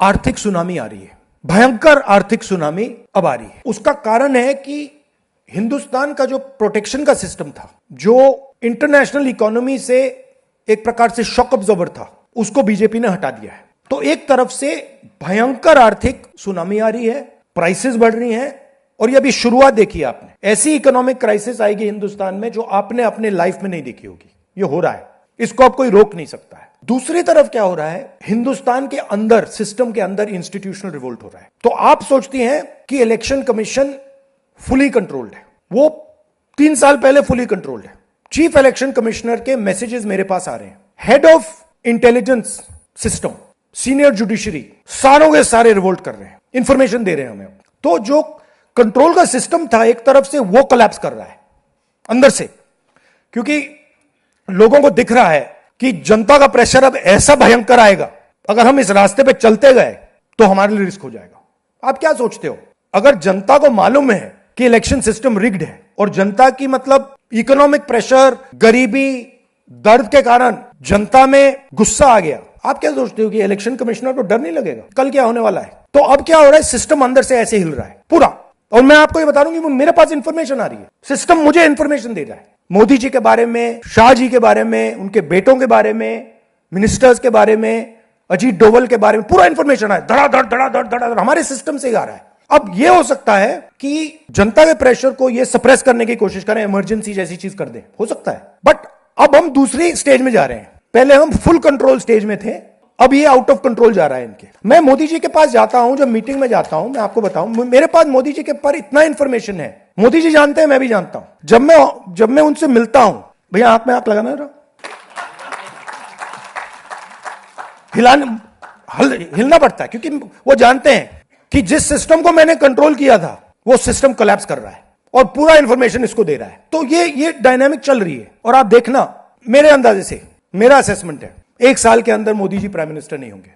आर्थिक सुनामी आ रही है, भयंकर आर्थिक सुनामी अब आ रही है। उसका कारण है कि हिंदुस्तान का जो प्रोटेक्शन का सिस्टम था, जो इंटरनेशनल इकोनॉमी से एक प्रकार से शॉक अब्जॉर्बर था, उसको बीजेपी ने हटा दिया है। तो एक तरफ से भयंकर आर्थिक सुनामी आ रही है, प्राइसेस बढ़ रही हैं, और ये अभी शुरुआत देखी है आपने। ऐसी इकोनॉमिक क्राइसिस आएगी हिंदुस्तान में जो आपने अपने लाइफ में नहीं देखी होगी। ये हो रहा है, इसको अब कोई रोक नहीं सकता है। दूसरी तरफ क्या हो रहा है, हिंदुस्तान के अंदर, सिस्टम के अंदर इंस्टीट्यूशनल रिवोल्ट हो रहा है। तो आप सोचती हैं कि इलेक्शन कमीशन फुली कंट्रोल्ड है। वो 3 साल पहले फुली कंट्रोल्ड है। चीफ इलेक्शन कमिश्नर के मैसेजेस मेरे पास आ रहे हैं, head of intelligence system, senior judiciary, सारों के सारे रिवोल्ट कर रहे हैं, इंफॉर्मेशन दे रहे हैं हमें। तो जो कंट्रोल का सिस्टम था एक तरफ से, वो कोलैप्स कर रहा है अंदर से, क्योंकि लोगों को दिख रहा है कि जनता का प्रेशर अब ऐसा भयंकर आएगा, अगर हम इस रास्ते पे चलते गए तो हमारे लिए रिस्क हो जाएगा। आप क्या सोचते हो, अगर जनता को मालूम है कि इलेक्शन सिस्टम रिग्ड है, और जनता की मतलब इकोनॉमिक प्रेशर, गरीबी, दर्द के कारण जनता में गुस्सा आ गया, आप क्या सोचते हो कि इलेक्शन कमिश्नर को डर नहीं लगेगा कल क्या होने वाला है? तो अब क्या हो रहा है, सिस्टम अंदर से ऐसे हिल रहा है पूरा। और मैं आपको ये बता दूं कि मेरे पास इंफॉर्मेशन आ रही है, सिस्टम मुझे इंफॉर्मेशन दे रहा है, मोदी जी के बारे में, शाह जी के बारे में, उनके बेटों के बारे में, मिनिस्टर्स के बारे में, अजीत डोवल के बारे में, पूरा इंफॉर्मेशन है, धड़ाधड़ धड़ाधड़ धड़ाधड़ हमारे सिस्टम से ही आ रहा है। अब यह हो सकता है कि जनता के प्रेशर को यह सप्रेस करने की कोशिश करें, इमरजेंसी जैसी चीज कर दें, हो सकता है। बट अब हम दूसरी स्टेज में जा रहे हैं। पहले हम फुल कंट्रोल स्टेज में थे, अब ये आउट ऑफ कंट्रोल जा रहा है इनके। मैं मोदी जी के पास जाता हूं, जब मीटिंग में जाता हूं, मैं आपको बताऊं, मेरे पास मोदी जी के पर इतना इंफॉर्मेशन है, मोदी जी जानते हैं, मैं भी जानता हूं। जब मैं उनसे मिलता हूं, भैया आंख में आंख लगाना जरा, हिलना पड़ता है, क्योंकि वो जानते हैं कि जिस सिस्टम को मैंने कंट्रोल किया था वो सिस्टम कोलैप्स कर रहा है, और पूरा इंफॉर्मेशन इसको दे रहा है। तो ये डायनामिक चल रही है। और आप देखना, मेरे अंदाजे से, मेरा असेसमेंट है, 1 साल के अंदर मोदी जी प्राइम मिनिस्टर नहीं होंगे।